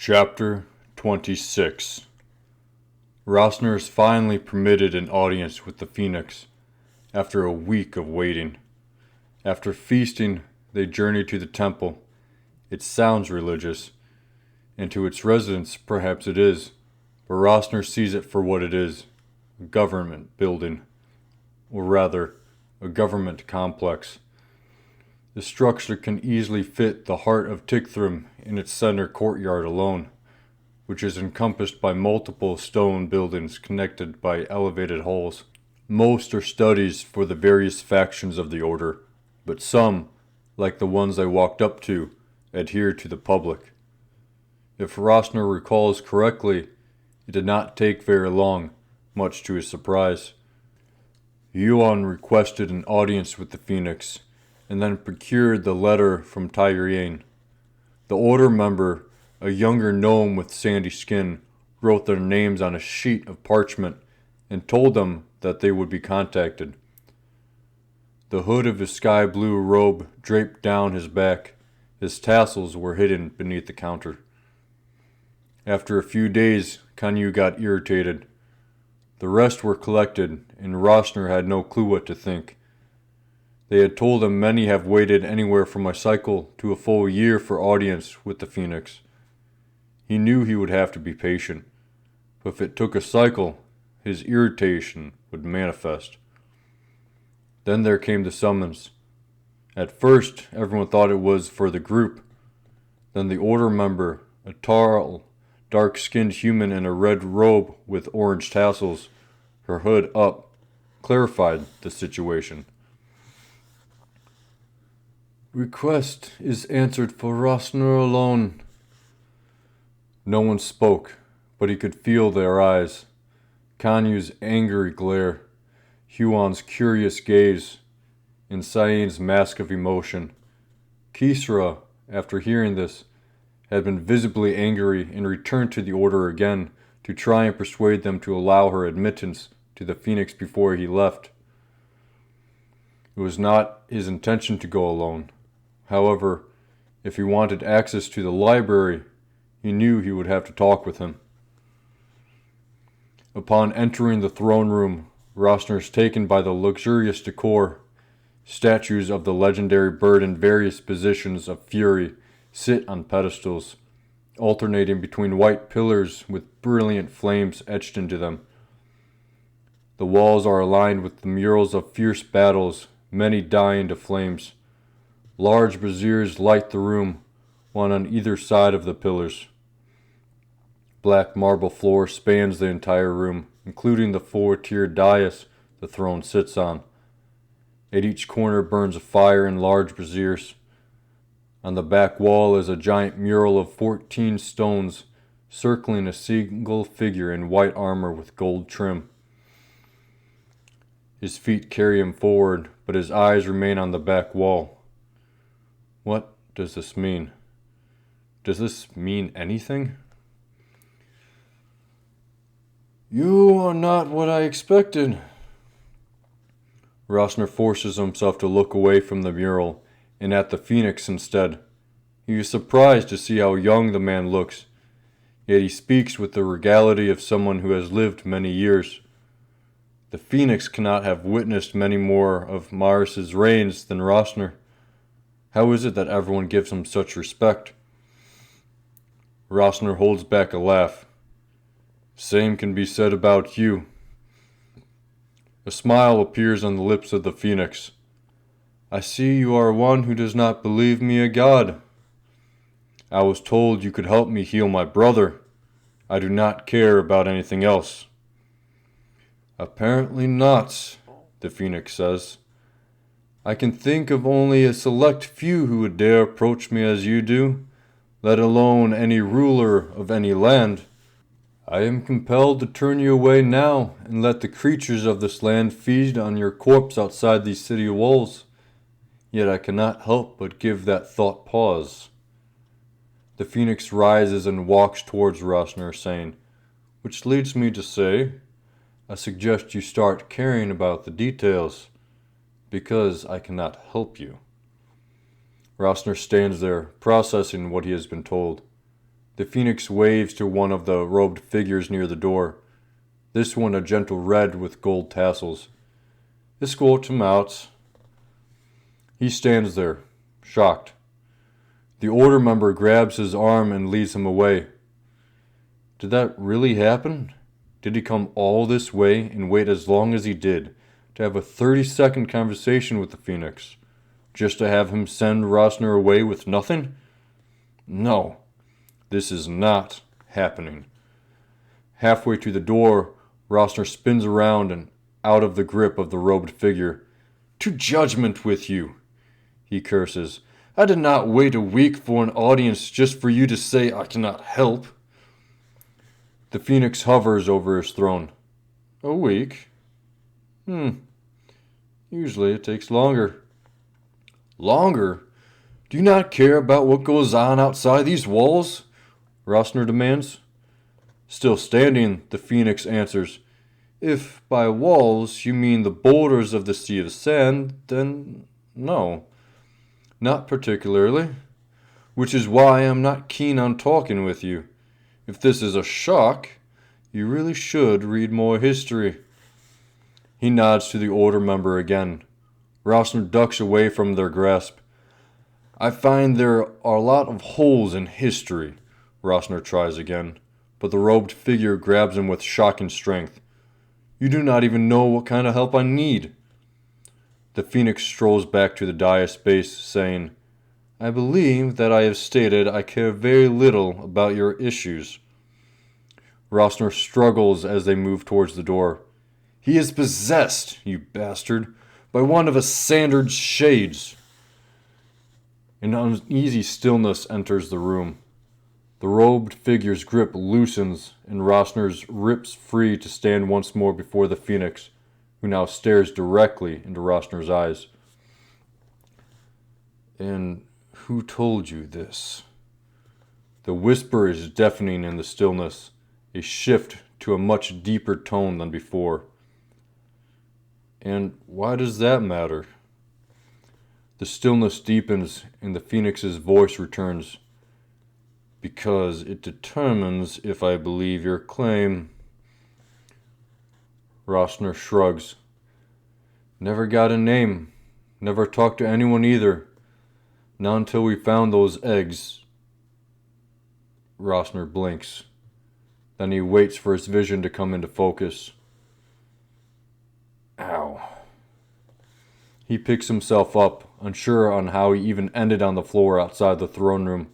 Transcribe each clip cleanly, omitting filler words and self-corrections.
Chapter 26. Rosner is finally permitted an audience with the Phoenix, after a week of waiting. After feasting, they journey to the temple. It sounds religious, and to its residents perhaps it is, but Rosner sees it for what it is, a government building, or rather, a government complex. The structure can easily fit the heart of Ticthrim in its center courtyard alone, which is encompassed by multiple stone buildings connected by elevated halls. Most are studies for the various factions of the order, but some, like the ones I walked up to, adhere to the public. If Rosner recalls correctly, it did not take very long, much to his surprise. Yuan requested an audience with the Phoenix, and then procured the letter from Tyriane. The order member, a younger gnome with sandy skin, wrote their names on a sheet of parchment and told them that they would be contacted. The hood of his sky blue robe draped down his back. His tassels were hidden beneath the counter. After a few days, Kanyu got irritated. The rest were collected, and Rosner had no clue what to think. They had told him many have waited anywhere from a cycle to a full year for audience with the Phoenix. He knew he would have to be patient, but if it took a cycle, his irritation would manifest. Then there came the summons. At first, everyone thought it was for the group. Then the order member, a tall, dark-skinned human in a red robe with orange tassels, her hood up, clarified the situation. "Request is answered for Rosner alone." No one spoke, but he could feel their eyes. Kanyu's angry glare, Huon's curious gaze, and Cyane's mask of emotion. Kisra, after hearing this, had been visibly angry and returned to the order again to try and persuade them to allow her admittance to the Phoenix before he left. It was not his intention to go alone. However, if he wanted access to the library, he knew he would have to talk with him. Upon entering the throne room, Rosner is taken by the luxurious decor. Statues of the legendary bird in various positions of fury sit on pedestals, alternating between white pillars with brilliant flames etched into them. The walls are aligned with the murals of fierce battles, many dying to flames. Large braziers light the room, one on either side of the pillars. Black marble floor spans the entire room, including the four-tiered dais the throne sits on. At each corner burns a fire in large braziers. On the back wall is a giant mural of 14 stones, circling a single figure in white armor with gold trim. His feet carry him forward, but his eyes remain on the back wall. What does this mean? Does this mean anything? "You are not what I expected." Rosner forces himself to look away from the mural and at the Phoenix instead. He is surprised to see how young the man looks, yet he speaks with the regality of someone who has lived many years. The Phoenix cannot have witnessed many more of Maris's reigns than Rosner. How is it that everyone gives him such respect? Rosner holds back a laugh. "Same can be said about you." A smile appears on the lips of the Phoenix. "I see you are one who does not believe me a god. I was told you could help me heal my brother. I do not care about anything else." "Apparently not," the Phoenix says. "I can think of only a select few who would dare approach me as you do, let alone any ruler of any land. I am compelled to turn you away now and let the creatures of this land feed on your corpse outside these city walls. Yet I cannot help but give that thought pause." The Phoenix rises and walks towards Rosner, saying, "Which leads me to say, I suggest you start caring about the details, because I cannot help you." Rosner stands there, processing what he has been told. The phoenix waves to one of the robed figures near the door, this one a gentle red with gold tassels. Escort him out. He stands there, shocked. The order member grabs his arm and leads him away. Did that really happen? Did he come all this way and wait as long as he did to have a 30-second conversation with the phoenix, just to have him send Rosner away with nothing? No, this is not happening. Halfway to the door, Rosner spins around and out of the grip of the robed figure. To judgment with you, he curses. I did not wait a week for an audience just for you to say I cannot help. The phoenix hovers over his throne. A week? Usually it takes longer. Longer? Do you not care about what goes on outside these walls? Rosner demands. Still standing, the phoenix answers. If by walls you mean the borders of the Sea of Sand, then no. Not particularly. Which is why I'm not keen on talking with you. If this is a shock, you really should read more history. He nods to the order member again. Rosner ducks away from their grasp. I find there are a lot of holes in history. Rosner tries again, but the robed figure grabs him with shocking strength. You do not even know what kind of help I need. The phoenix strolls back to the dais base, saying, I believe that I have stated I care very little about your issues. Rosner struggles as they move towards the door. He is possessed, you bastard, by one of Assander's shades. An uneasy stillness enters the room. The robed figure's grip loosens, and Rosner's rips free to stand once more before the phoenix, who now stares directly into Rosner's eyes. And who told you this? The whisper is deafening in the stillness, a shift to a much deeper tone than before. And why does that matter? The stillness deepens, and the phoenix's voice returns. Because it determines if I believe your claim. Rosner shrugs. Never got a name. Never talked to anyone either. Not until we found those eggs. Rosner blinks. Then he waits for his vision to come into focus. Ow. He picks himself up, unsure on how he even ended on the floor outside the throne room,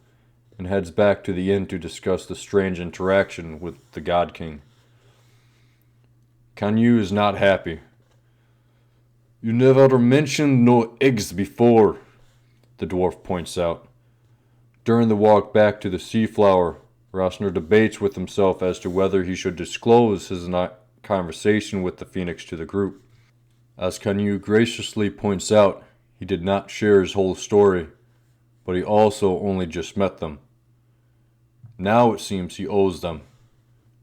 and heads back to the inn to discuss the strange interaction with the God King. Kanyu is not happy. You never mentioned no eggs before, the dwarf points out. During the walk back to the Sea Flower, Rosner debates with himself as to whether he should disclose his conversation with the phoenix to the group. As Kanyu graciously points out, he did not share his whole story, but he also only just met them. Now it seems he owes them.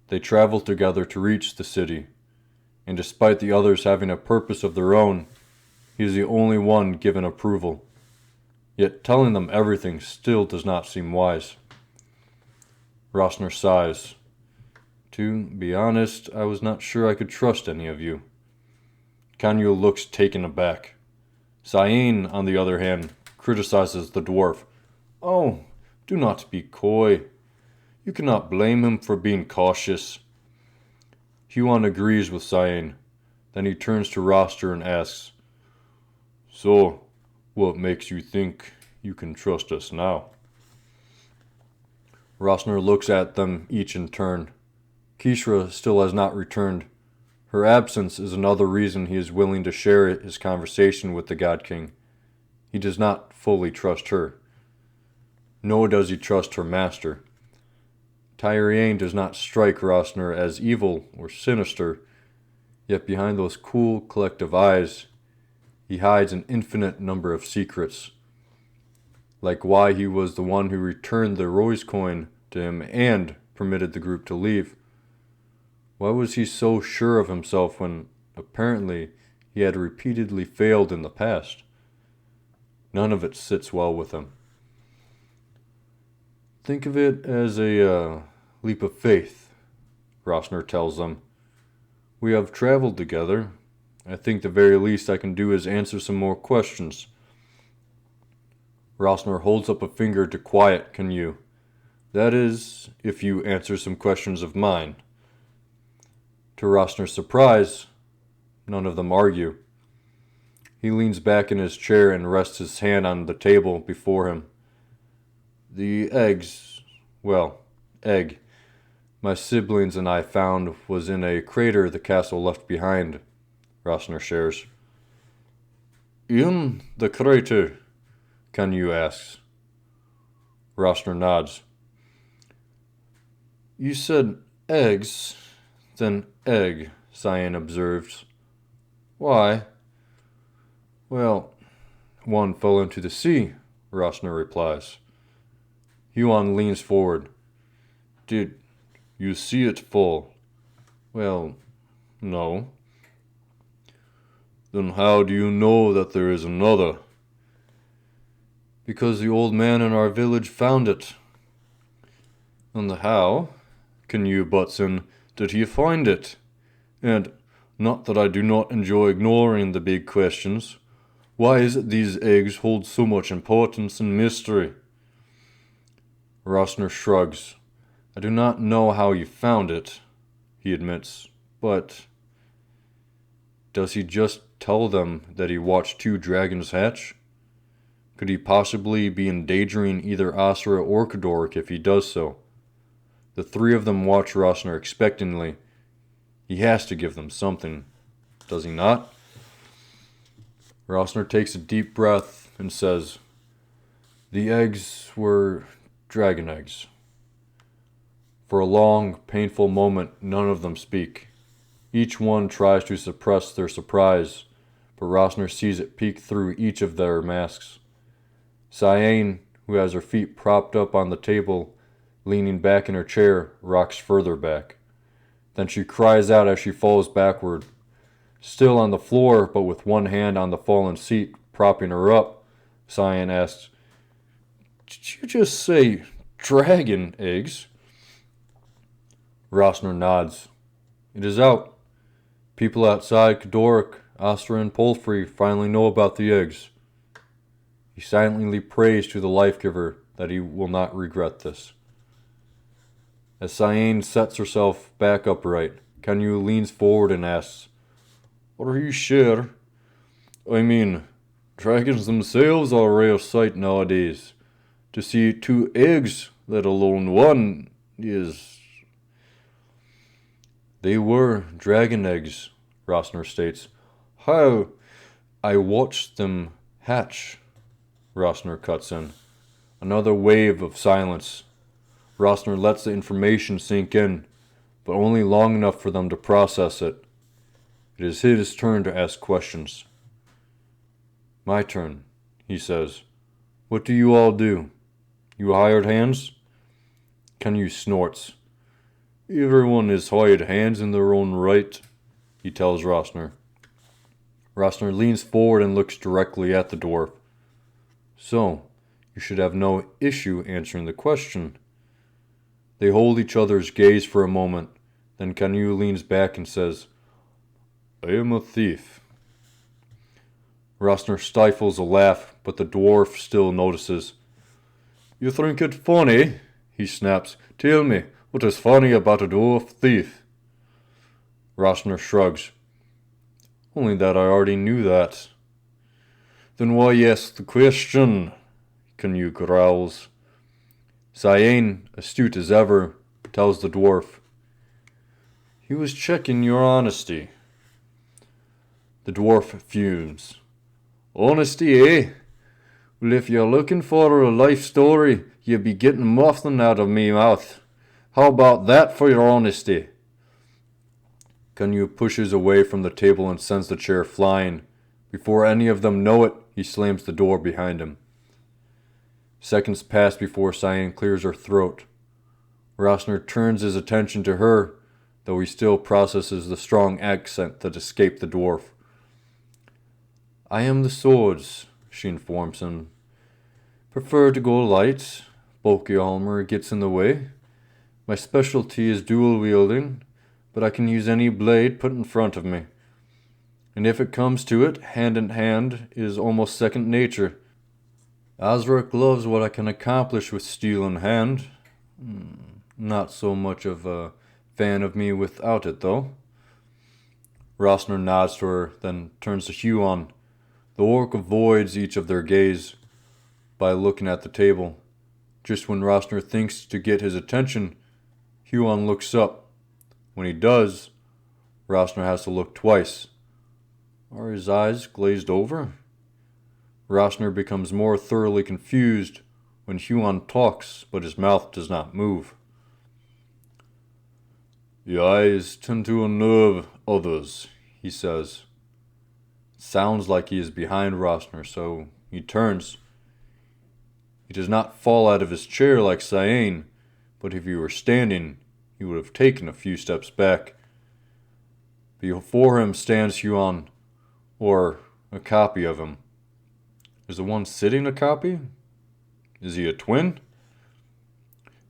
They travel together to reach the city, and despite the others having a purpose of their own, he is the only one given approval. Yet telling them everything still does not seem wise. Rosner sighs. To be honest, I was not sure I could trust any of you. Kanyu looks taken aback. Sain, on the other hand, criticizes the dwarf. Oh, do not be coy. You cannot blame him for being cautious. Huon agrees with Sain. Then he turns to Rosner and asks, So, what makes you think you can trust us now? Rosner looks at them each in turn. Kishra still has not returned. Her absence is another reason he is willing to share his conversation with the God King. He does not fully trust her. Nor does he trust her master. Tyriane does not strike Rosner as evil or sinister, yet behind those cool, collective eyes, he hides an infinite number of secrets. Like why he was the one who returned the Roy's coin to him and permitted the group to leave. Why was he so sure of himself when, apparently, he had repeatedly failed in the past? None of it sits well with him. Think of it as a leap of faith, Rosner tells them. We have traveled together. I think the very least I can do is answer some more questions. Rosner holds up a finger to quiet Canute. That is, if you answer some questions of mine. To Rosner's surprise, none of them argue. He leans back in his chair and rests his hand on the table before him. The egg my siblings and I found was in a crater the castle left behind, Rosner shares. In the crater? Canute asks. Rosner nods. You said eggs, then egg, Cyan observes. Why? Well, one fell into the sea, Rosner replies. Huon leans forward. Did you see it fall? Well, no. Then how do you know that there is another? Because the old man in our village found it. And how, Canute butts in, did he find it? And, not that I do not enjoy ignoring the big questions, why is it these eggs hold so much importance and mystery? Rosner shrugs. I do not know how you found it, he admits, but does he just tell them that he watched 2 dragons hatch? Could he possibly be endangering either Asra or Kadoric if he does so? The 3 of them watch Rosner expectantly. He has to give them something, does he not? Rosner takes a deep breath and says, The eggs were dragon eggs. For a long, painful moment, none of them speak. Each one tries to suppress their surprise, but Rosner sees it peek through each of their masks. Cyan, who has her feet propped up on the table, leaning back in her chair, rocks further back. Then she cries out as she falls backward. Still on the floor, but with one hand on the fallen seat, propping her up, Cyan asks, Did you just say dragon eggs? Rosner nods. It is out. People outside Kadoric, Astra, and Polfrey finally know about the eggs. He silently prays to the life-giver that he will not regret this. As Cyan sets herself back upright, Canute leans forward and asks, Are you sure? I mean, dragons themselves are a rare sight nowadays. To see 2 eggs, let alone one, is... They were dragon eggs, Rosner states. How? I watched them hatch, Rosner cuts in. Another wave of silence. Rosner lets the information sink in, but only long enough for them to process it. It is his turn to ask questions. My turn, he says. What do you all do? You hired hands? Canute snorts. Everyone is hired hands in their own right, he tells Rosner. Rosner leans forward and looks directly at the dwarf. So, you should have no issue answering the question. They hold each other's gaze for a moment, then Canute leans back and says, I am a thief. Rosner stifles a laugh, but the dwarf still notices. You think it funny? He snaps. Tell me, what is funny about a dwarf thief? Rosner shrugs. Only that I already knew that. Then why ask the question? Canute growls. Cyan, astute as ever, tells the dwarf. He was checking your honesty. The dwarf fumes. Honesty, eh? Well, if you're looking for a life story, you'll be getting nothing out of me mouth. How about that for your honesty? Canute pushes away from the table and sends the chair flying. Before any of them know it, he slams the door behind him. Seconds pass before Cyan clears her throat. Rosner turns his attention to her, though he still processes the strong accent that escaped the dwarf. I am the swords, she informs him. Prefer to go light, Bulky gets in the way. My specialty is dual wielding, but I can use any blade put in front of me. And if it comes to it, hand in hand is almost second nature. Osric loves what I can accomplish with steel in hand. Not so much of a fan of me without it, though. Rosner nods to her, then turns to Huon. The orc avoids each of their gaze by looking at the table. Just when Rosner thinks to get his attention, Huon looks up. When he does, Rosner has to look twice. Are his eyes glazed over? Rosner becomes more thoroughly confused when Huon talks, but his mouth does not move. The eyes tend to unnerve others, he says. It sounds like he is behind Rosner, so he turns. He does not fall out of his chair like Cyane, but if he were standing, he would have taken a few steps back. Before him stands Huon, or a copy of him. Is the one sitting a copy? Is he a twin?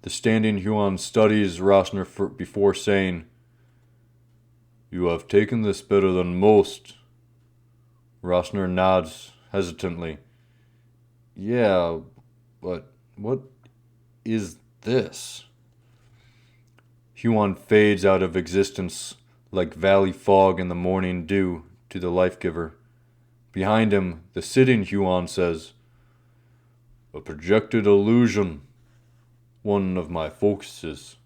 The standing Huon studies Rosner before saying, You have taken this better than most. Rosner nods hesitantly. Yeah, but what is this? Huon fades out of existence like valley fog in the morning dew to the life-giver. Behind him, the sitting Huon says, A projected illusion. One of my focuses.